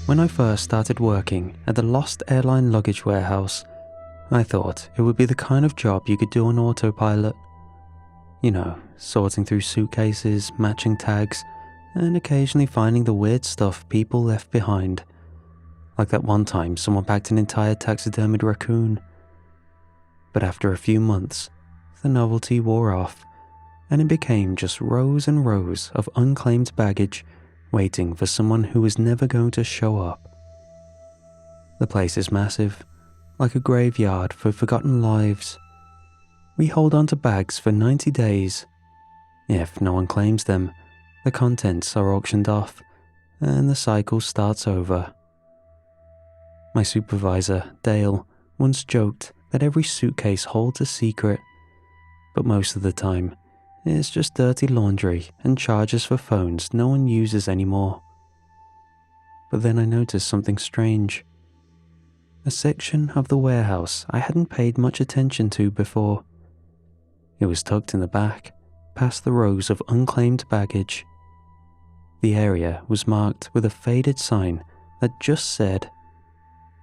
When I first started working at the Lost Airline Luggage warehouse, I thought it would be the kind of job you could do on autopilot. You know, sorting through suitcases, matching tags, and occasionally finding the weird stuff people left behind. Like that one time someone packed an entire taxidermied raccoon. But after a few months, the novelty wore off, and it became just rows and rows of unclaimed baggage waiting for someone who was never going to show up. The place is massive, like a graveyard for forgotten lives. We hold on to bags for 90 days. If no one claims them, the contents are auctioned off, and the cycle starts over. My supervisor, Dale, once joked that every suitcase holds a secret, but most of the time, it's just dirty laundry and charges for phones no one uses anymore. But then I noticed something strange. A section of the warehouse I hadn't paid much attention to before. It was tucked in the back, past the rows of unclaimed baggage. The area was marked with a faded sign that just said,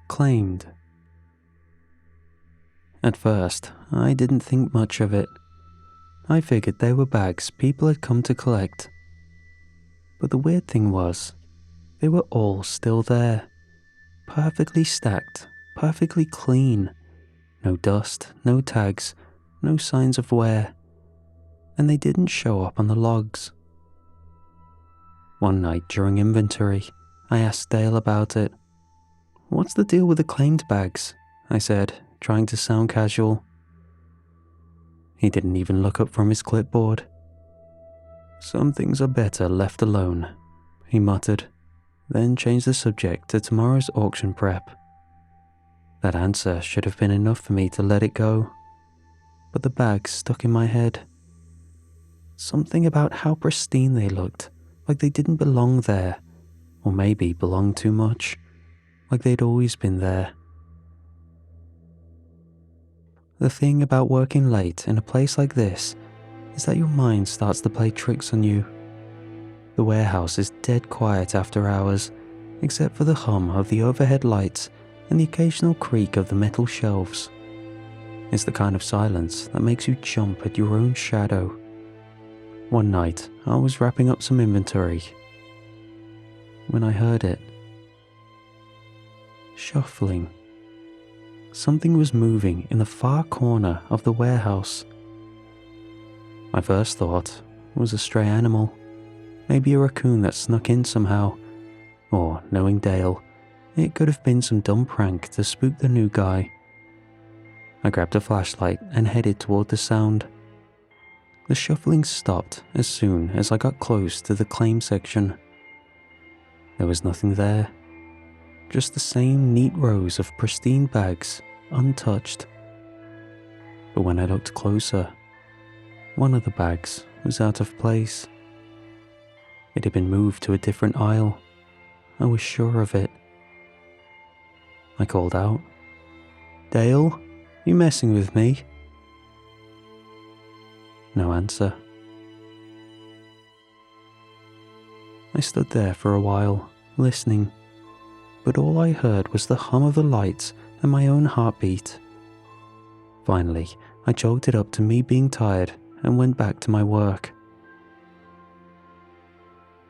"Claimed." At first, I didn't think much of it. I figured they were bags people had come to collect. But the weird thing was, they were all still there. Perfectly stacked, perfectly clean. No dust, no tags, no signs of wear. And they didn't show up on the logs. One night during inventory, I asked Dale about it. "What's the deal with the claimed bags?" I said, trying to sound casual. He didn't even look up from his clipboard. "Some things are better left alone," he muttered, then changed the subject to tomorrow's auction prep. That answer should have been enough for me to let it go, but the bags stuck in my head. Something about how pristine they looked, like they didn't belong there, or maybe belonged too much, like they'd always been there. The thing about working late in a place like this is that your mind starts to play tricks on you. The warehouse is dead quiet after hours, except for the hum of the overhead lights and the occasional creak of the metal shelves. It's the kind of silence that makes you jump at your own shadow. One night, I was wrapping up some inventory when I heard it. Shuffling. Something was moving in the far corner of the warehouse. My first thought was a stray animal, maybe a raccoon that snuck in somehow, or, knowing Dale, it could have been some dumb prank to spook the new guy. I grabbed a flashlight and headed toward the sound. The shuffling stopped as soon as I got close to the claim section. There was nothing there, just the same neat rows of pristine bags, untouched. But when I looked closer, one of the bags was out of place. It had been moved to a different aisle. I was sure of it. I called out, "Dale, you messing with me?" No answer. I stood there for a while, listening, but all I heard was the hum of the lights and my own heartbeat. Finally, I chalked it up to me being tired and went back to my work.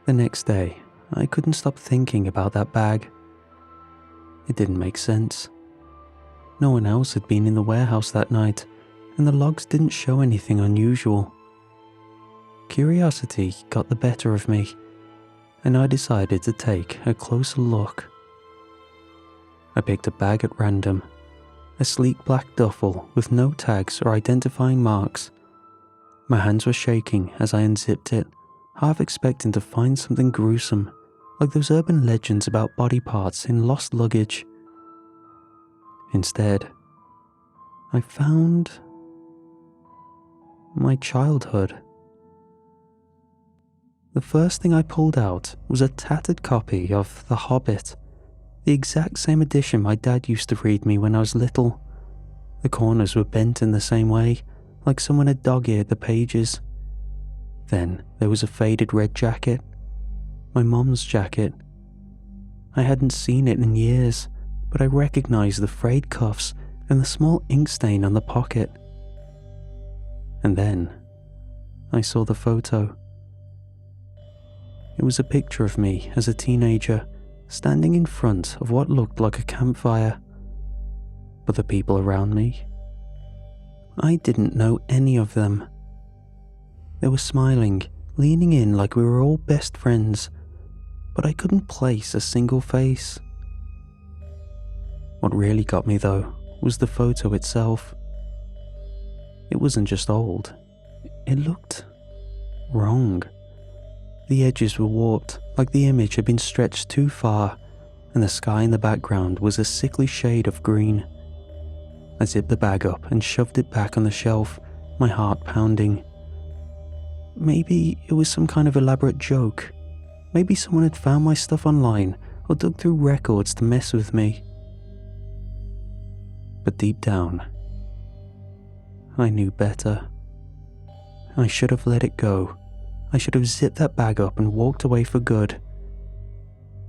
The next day, I couldn't stop thinking about that bag. It didn't make sense. No one else had been in the warehouse that night, and the logs didn't show anything unusual. Curiosity got the better of me, and I decided to take a closer look. I picked a bag at random, a sleek black duffel with no tags or identifying marks. My hands were shaking as I unzipped it, half expecting to find something gruesome, like those urban legends about body parts in Lost Luggage. Instead, I found my childhood. The first thing I pulled out was a tattered copy of The Hobbit, the exact same edition my dad used to read me when I was little. The corners were bent in the same way, like someone had dog-eared the pages. Then there was a faded red jacket, my mom's jacket. I hadn't seen it in years, but I recognized the frayed cuffs and the small ink stain on the pocket. And then I saw the photo. It was a picture of me as a teenager, standing in front of what looked like a campfire. But the people around me, I didn't know any of them. They were smiling, leaning in like we were all best friends, but I couldn't place a single face. What really got me, though, was the photo itself. It wasn't just old. It looked wrong. The edges were warped, like the image had been stretched too far, and the sky in the background was a sickly shade of green. I zipped the bag up and shoved it back on the shelf, my heart pounding. Maybe it was some kind of elaborate joke. Maybe someone had found my stuff online or dug through records to mess with me. But deep down, I knew better. I should have let it go. I should have zipped that bag up and walked away for good.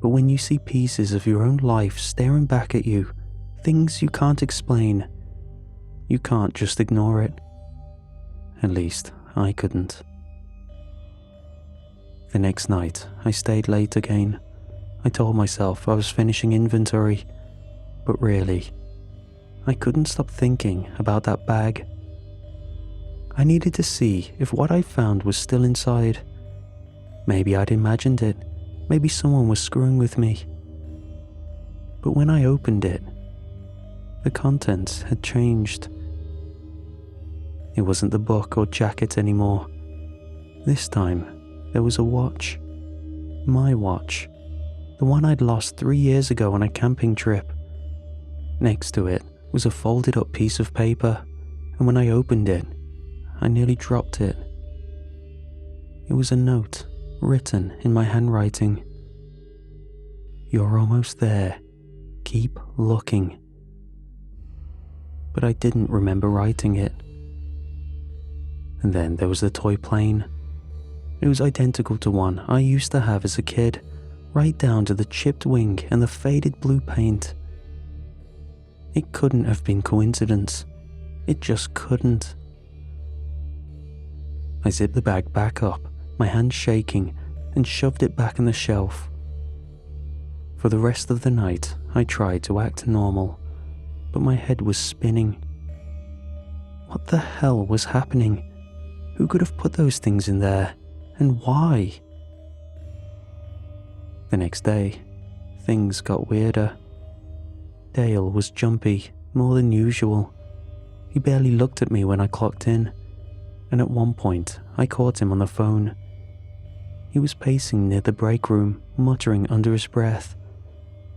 But when you see pieces of your own life staring back at you, things you can't explain, you can't just ignore it. At least, I couldn't. The next night, I stayed late again. I told myself I was finishing inventory, but really, I couldn't stop thinking about that bag. I needed to see if what I found was still inside. Maybe I'd imagined it. Maybe someone was screwing with me. But when I opened it, the contents had changed. It wasn't the book or jacket anymore. This time, there was a watch. My watch. The one I'd lost 3 years ago on a camping trip. Next to it was a folded up piece of paper, and when I opened it, I nearly dropped it. It was a note, written in my handwriting. "You're almost there. Keep looking." But I didn't remember writing it. And then there was the toy plane. It was identical to one I used to have as a kid, right down to the chipped wing and the faded blue paint. It couldn't have been coincidence. It just couldn't. I zipped the bag back up, my hands shaking, and shoved it back on the shelf. For the rest of the night, I tried to act normal, but my head was spinning. What the hell was happening? Who could have put those things in there, and why? The next day, things got weirder. Dale was jumpy, more than usual. He barely looked at me when I clocked in, and at one point I caught him on the phone. He was pacing near the break room, muttering under his breath,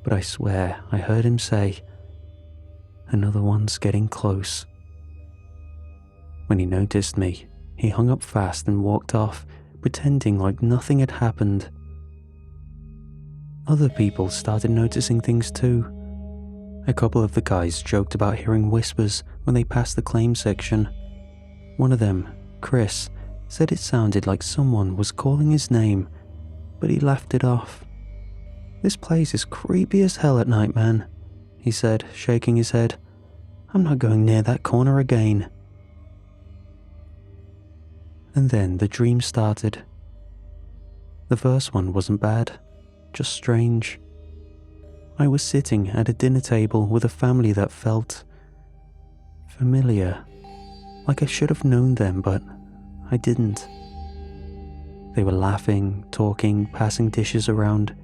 but I swear I heard him say, "Another one's getting close." When he noticed me, he hung up fast and walked off, pretending like nothing had happened. Other people started noticing things too. A couple of the guys joked about hearing whispers when they passed the claim section. One of them, Chris, said it sounded like someone was calling his name, but he laughed it off. "This place is creepy as hell at night, man," he said, shaking his head. "I'm not going near that corner again." And then the dream started. The first one wasn't bad, just strange. I was sitting at a dinner table with a family that felt familiar, like I should have known them, but I didn't. They were laughing, talking, passing dishes around.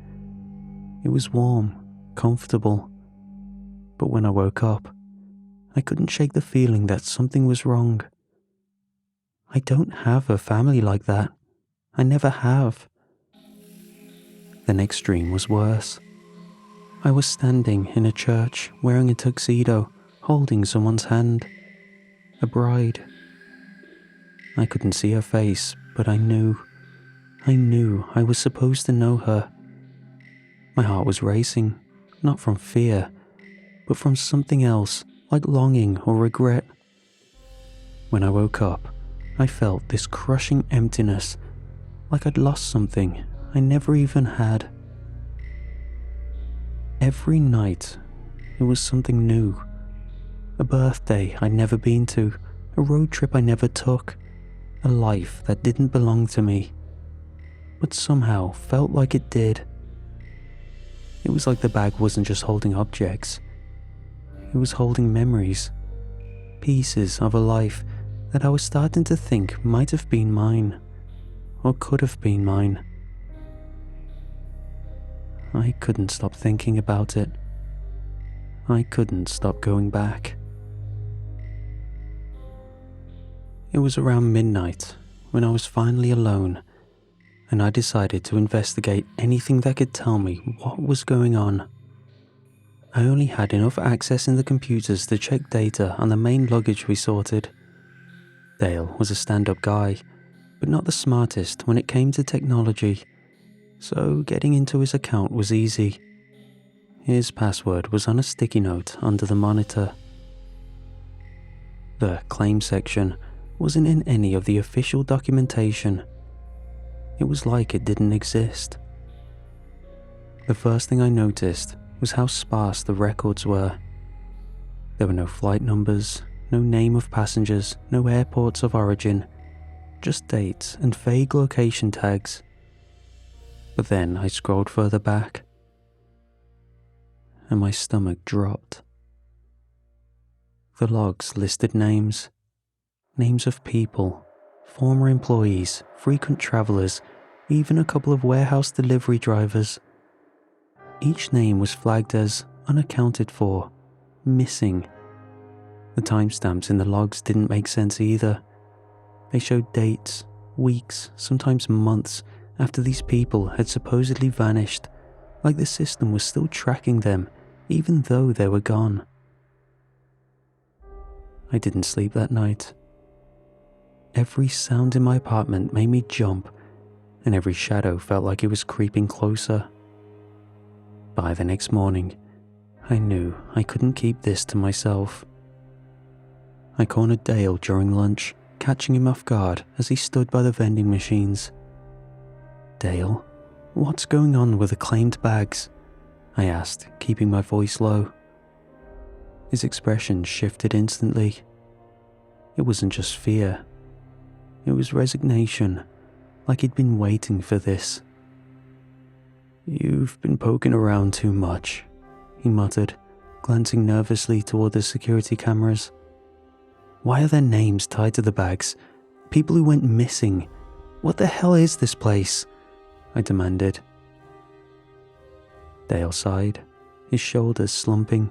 It was warm, comfortable, but when I woke up, I couldn't shake the feeling that something was wrong. I don't have a family like that. I never have. The next dream was worse. I was standing in a church wearing a tuxedo, holding someone's hand. A bride. I couldn't see her face, but I knew I was supposed to know her. My heart was racing, not from fear, but from something else, like longing or regret. When I woke up, I felt this crushing emptiness, like I'd lost something I never even had. Every night, it was something new. A birthday I'd never been to, a road trip I never took, a life that didn't belong to me, but somehow felt like it did. It was like the bag wasn't just holding objects, it was holding memories, pieces of a life that I was starting to think might have been mine, or could have been mine. I couldn't stop thinking about it. I couldn't stop going back. It was around midnight when I was finally alone, and I decided to investigate anything that could tell me what was going on. I only had enough access in the computers to check data on the main luggage we sorted. Dale was a stand-up guy, but not the smartest when it came to technology, so getting into his account was easy. His password was on a sticky note under the monitor. The claim section wasn't in any of the official documentation. It was like it didn't exist. The first thing I noticed was how sparse the records were. There were no flight numbers, no name of passengers, no airports of origin, just dates and vague location tags. But then I scrolled further back, and my stomach dropped. The logs listed names of people, former employees, frequent travelers, even a couple of warehouse delivery drivers. Each name was flagged as unaccounted for, missing. The timestamps in the logs didn't make sense either. They showed dates, weeks, sometimes months after these people had supposedly vanished, like the system was still tracking them even though they were gone. I didn't sleep that night. Every sound in my apartment made me jump, and every shadow felt like it was creeping closer. By the next morning, I knew I couldn't keep this to myself. I cornered Dale during lunch, catching him off guard as he stood by the vending machines. "Dale, what's going on with the claimed bags?" I asked, keeping my voice low. His expression shifted instantly. It wasn't just fear. It was resignation, like he'd been waiting for this. "You've been poking around too much," he muttered, glancing nervously toward the security cameras. "Why are their names tied to the bags? People who went missing. What the hell is this place?" I demanded. Dale sighed, his shoulders slumping.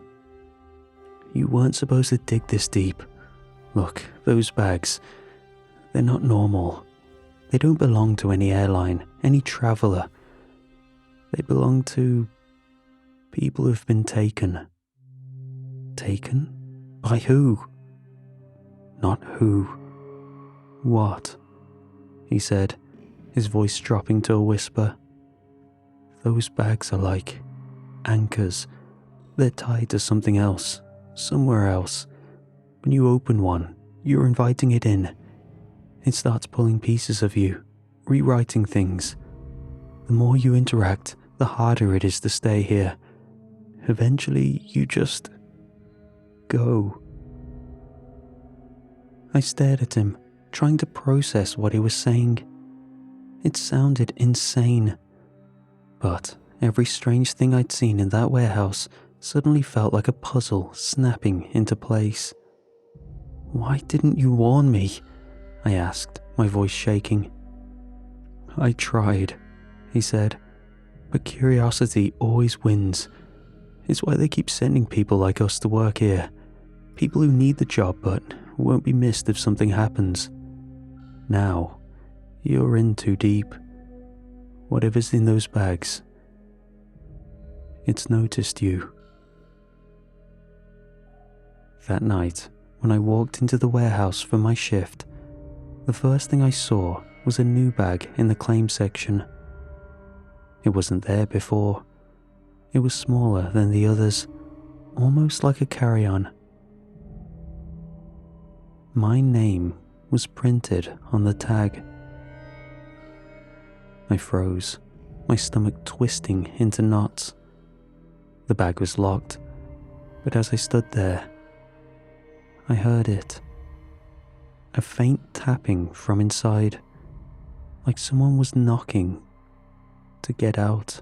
"You weren't supposed to dig this deep. Look, those bags, they're not normal. They don't belong to any airline, any traveler. They belong to people who've been taken." "Taken? By who?" "Not who. What?" he said, his voice dropping to a whisper. "Those bags are like anchors. They're tied to something else, somewhere else. When you open one, you're inviting it in. It starts pulling pieces of you, rewriting things. The more you interact, the harder it is to stay here. Eventually, you just go." I stared at him, trying to process what he was saying. It sounded insane. But every strange thing I'd seen in that warehouse suddenly felt like a puzzle snapping into place. "Why didn't you warn me?" I asked, my voice shaking. "I tried," he said, "but curiosity always wins. It's why they keep sending people like us to work here. People who need the job but won't be missed if something happens. Now, you're in too deep. Whatever's in those bags, it's noticed you." That night, when I walked into the warehouse for my shift, the first thing I saw was a new bag in the claim section. It wasn't there before. It was smaller than the others, almost like a carry-on. My name was printed on the tag. I froze, my stomach twisting into knots. The bag was locked, but as I stood there, I heard it. A faint tapping from inside, like someone was knocking to get out.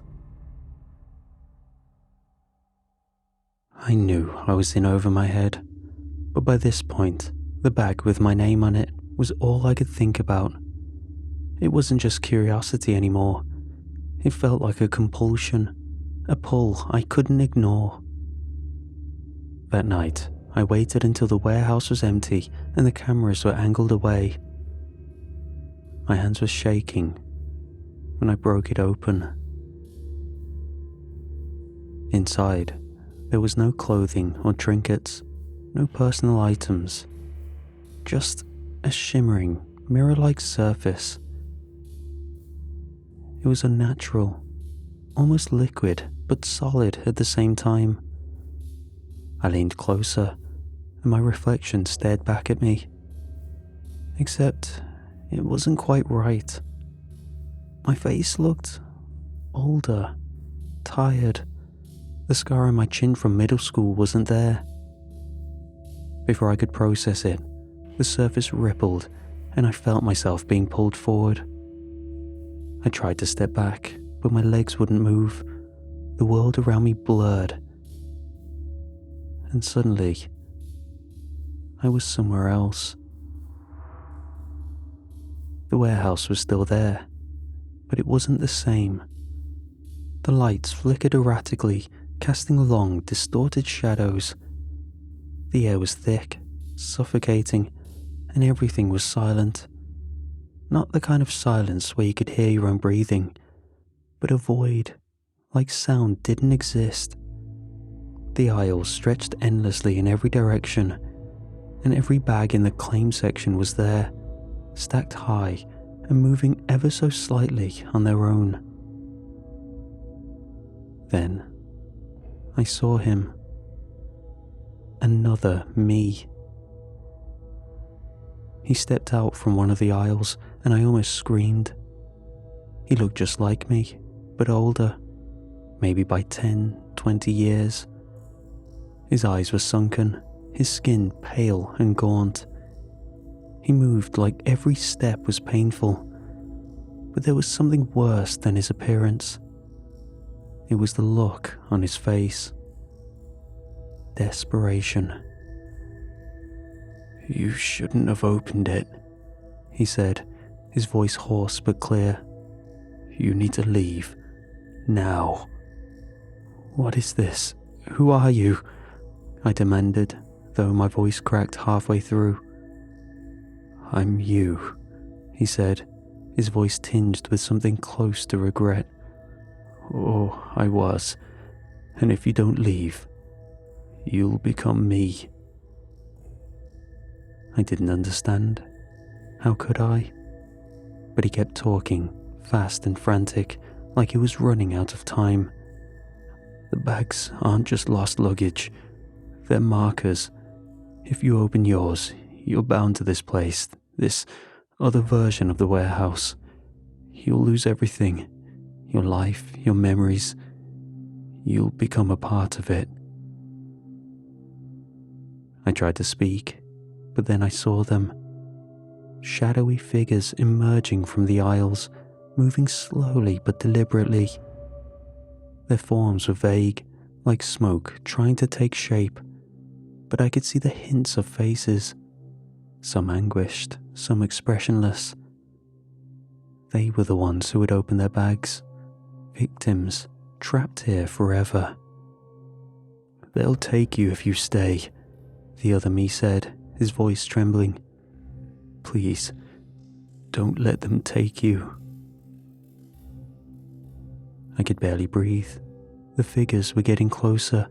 I knew I was in over my head, but by this point, the bag with my name on it was all I could think about. It wasn't just curiosity anymore. It felt like a compulsion, a pull I couldn't ignore. That night, I waited until the warehouse was empty and the cameras were angled away. My hands were shaking when I broke it open. Inside, there was no clothing or trinkets, no personal items, just a shimmering, mirror-like surface. It was unnatural, almost liquid, but solid at the same time. I leaned closer, and my reflection stared back at me. Except, it wasn't quite right. My face looked older, tired. The scar on my chin from middle school wasn't there. Before I could process it, the surface rippled, and I felt myself being pulled forward. I tried to step back, but my legs wouldn't move. The world around me blurred. And suddenly, I was somewhere else. The warehouse was still there, but it wasn't the same. The lights flickered erratically, casting long, distorted shadows. The air was thick, suffocating, and everything was silent. Not the kind of silence where you could hear your own breathing, but a void, like sound didn't exist. The aisles stretched endlessly in every direction, and every bag in the claim section was there, stacked high and moving ever so slightly on their own. Then, I saw him. Another me. He stepped out from one of the aisles, and I almost screamed. He looked just like me, but older, maybe by 10, 20 years. His eyes were sunken, his skin pale and gaunt. He moved like every step was painful, but there was something worse than his appearance. It was the look on his face. Desperation. "You shouldn't have opened it," he said, his voice hoarse but clear. "You need to leave. Now." "What is this? Who are you?" I demanded, though my voice cracked halfway through. "I'm you," he said, his voice tinged with something close to regret. "Oh, I was. And if you don't leave, you'll become me." I didn't understand. How could I? But he kept talking, fast and frantic, like he was running out of time. "The bags aren't just lost luggage. They're markers. If you open yours, you're bound to this place, this other version of the warehouse. You'll lose everything. Your life, your memories. You'll become a part of it." I tried to speak, but then I saw them. Shadowy figures emerging from the aisles, moving slowly but deliberately. Their forms were vague, like smoke trying to take shape, but I could see the hints of faces, some anguished, some expressionless. They were the ones who had opened their bags, victims trapped here forever. "They'll take you if you stay," the other me said, his voice trembling. "Please, don't let them take you." I could barely breathe. The figures were getting closer,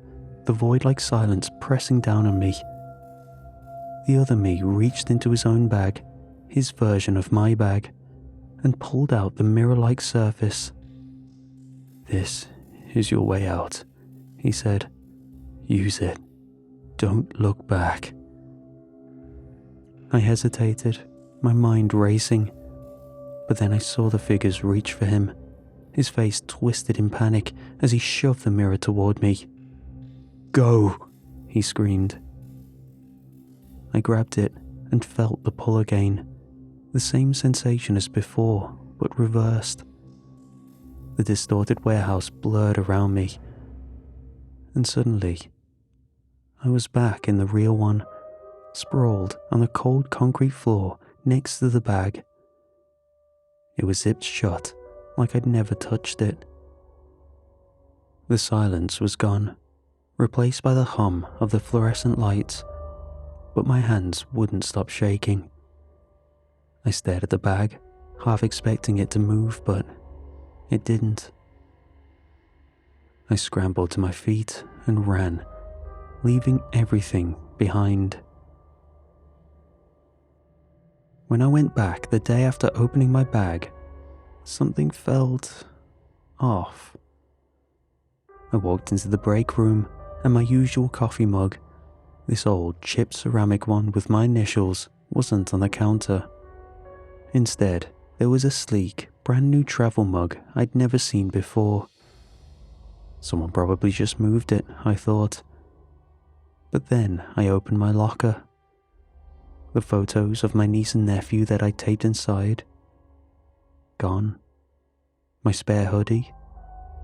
the void-like silence pressing down on me. The other me reached into his own bag, his version of my bag, and pulled out the mirror-like surface. "This is your way out," he said. "Use it. Don't look back." I hesitated, my mind racing, but then I saw the figures reach for him. His face twisted in panic as he shoved the mirror toward me. go," he screamed. I grabbed it and felt the pull again, the same sensation as before, but reversed. The distorted warehouse blurred around me, and suddenly, I was back in the real one, sprawled on the cold concrete floor next to the bag. It was zipped shut, like I'd never touched it. The silence was gone, replaced by the hum of the fluorescent lights, but my hands wouldn't stop shaking. I stared at the bag, half expecting it to move, but it didn't. I scrambled to my feet and ran, leaving everything behind. When I went back the day after opening my bag, something felt off. I walked into the break room and my usual coffee mug, this old chipped ceramic one with my initials, wasn't on the counter. Instead, there was a sleek, brand new travel mug I'd never seen before. Someone probably just moved it, I thought. But then I opened my locker. The photos of my niece and nephew that I taped inside, gone. My spare hoodie,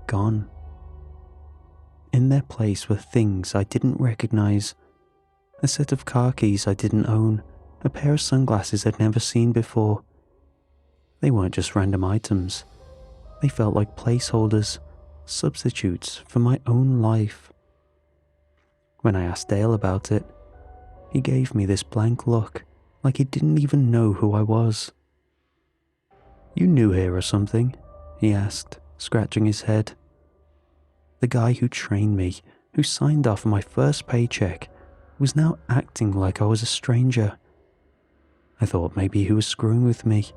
gone. In their place were things I didn't recognize. A set of car keys I didn't own, a pair of sunglasses I'd never seen before. They weren't just random items. They felt like placeholders, substitutes for my own life. When I asked Dale about it, he gave me this blank look, like he didn't even know who I was. "You new here or something?" he asked, scratching his head. The guy who trained me, who signed off on my first paycheck, was now acting like I was a stranger. I thought maybe he was screwing with me,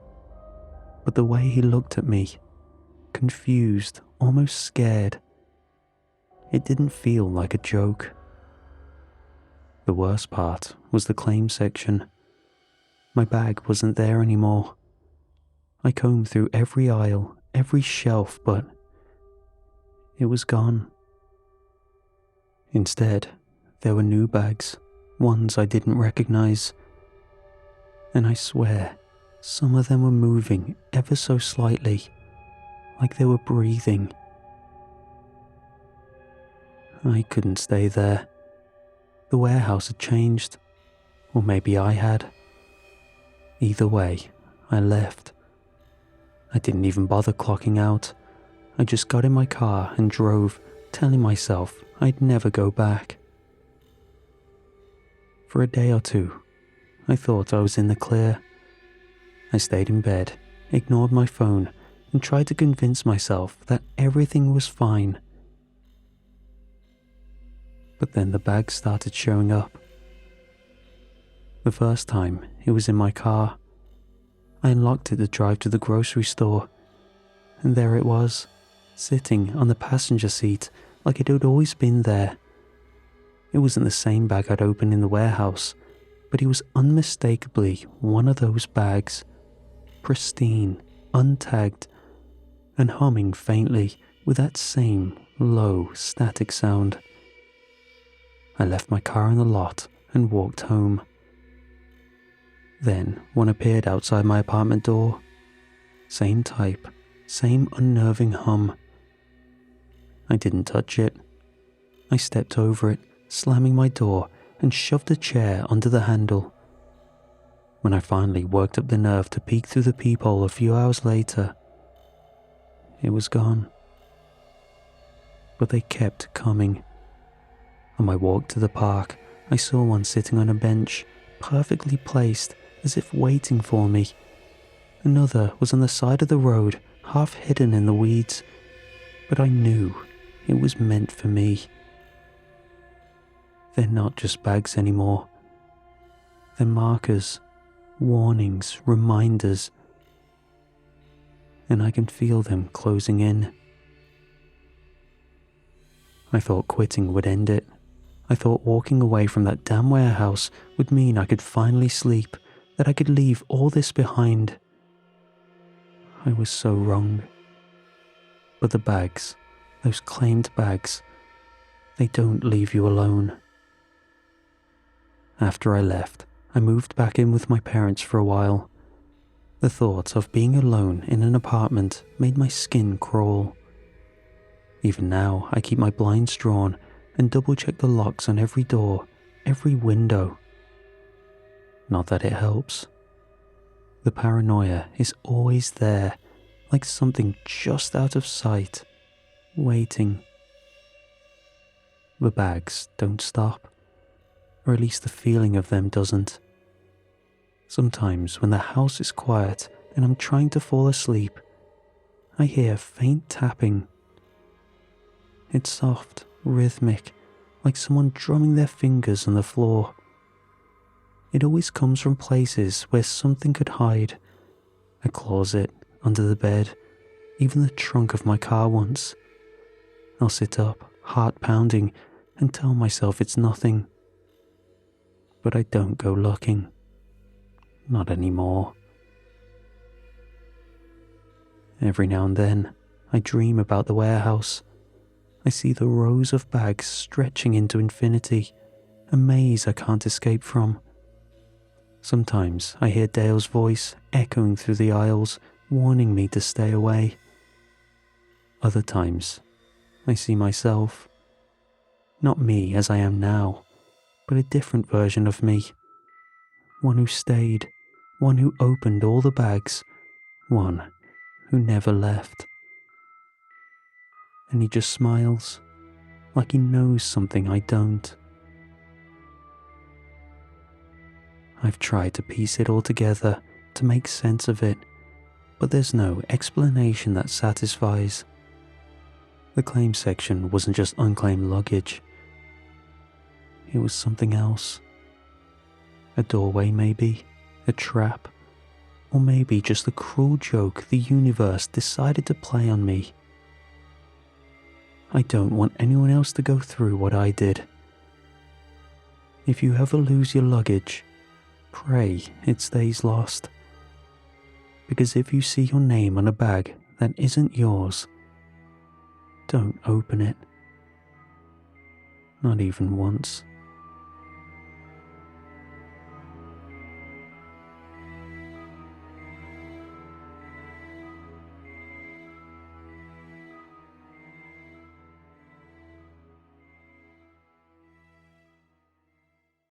but the way he looked at me, confused, almost scared, it didn't feel like a joke. The worst part was the claim section. My bag wasn't there anymore. I combed through every aisle, every shelf, but it was gone. Instead, there were new bags, ones I didn't recognize. And I swear, some of them were moving ever so slightly, like they were breathing. I couldn't stay there. The warehouse had changed, or maybe I had. Either way, I left. I didn't even bother clocking out. I just got in my car and drove, telling myself I'd never go back. For a day or two, I thought I was in the clear. I stayed in bed, ignored my phone, and tried to convince myself that everything was fine. But then the bag started showing up. The first time, it was in my car. I unlocked it to drive to the grocery store, and there it was, sitting on the passenger seat like it had always been there. It wasn't the same bag I'd opened in the warehouse, but it was unmistakably one of those bags, pristine, untagged, and humming faintly with that same low, static sound. I left my car in the lot and walked home. Then one appeared outside my apartment door. Same type, same unnerving hum. I didn't touch it. I stepped over it, slamming my door, and shoved a chair under the handle. When I finally worked up the nerve to peek through the peephole a few hours later, it was gone. But they kept coming. On my walk to the park, I saw one sitting on a bench, perfectly placed, as if waiting for me. Another was on the side of the road, half hidden in the weeds, but I knew it was meant for me. They're not just bags anymore. They're markers, warnings, reminders, and I can feel them closing in. I thought quitting would end it. I thought walking away from that damn warehouse would mean I could finally sleep, that I could leave all this behind. I was so wrong. But the bags, those claimed bags, They don't leave you alone. After I left, I moved back in with my parents for a while. The thought of being alone in an apartment made my skin crawl. Even now, I keep my blinds drawn and double check the locks on every door, every window. Not that it helps. The paranoia is always there, like something just out of sight, waiting. The bags don't stop, or at least the feeling of them doesn't. Sometimes when the house is quiet and I'm trying to fall asleep, I hear faint tapping. It's soft, rhythmic, like someone drumming their fingers on the floor. It always comes from places where something could hide. A closet, under the bed, even the trunk of my car once. I'll sit up, heart pounding, and tell myself it's nothing. But I don't go looking. Not anymore. Every now and then, I dream about the warehouse. I see the rows of bags stretching into infinity, a maze I can't escape from. Sometimes I hear Dale's voice echoing through the aisles, warning me to stay away. Other times, I see myself. Not me as I am now, but a different version of me. One who stayed, one who opened all the bags, one who never left. And he just smiles, like he knows something I don't. I've tried to piece it all together, to make sense of it, but there's no explanation that satisfies. The claim section wasn't just unclaimed luggage. It was something else. A doorway maybe, a trap, or maybe just a cruel joke the universe decided to play on me. I don't want anyone else to go through what I did. If you ever lose your luggage, pray it stays lost. Because if you see your name on a bag that isn't yours, don't open it. Not even once.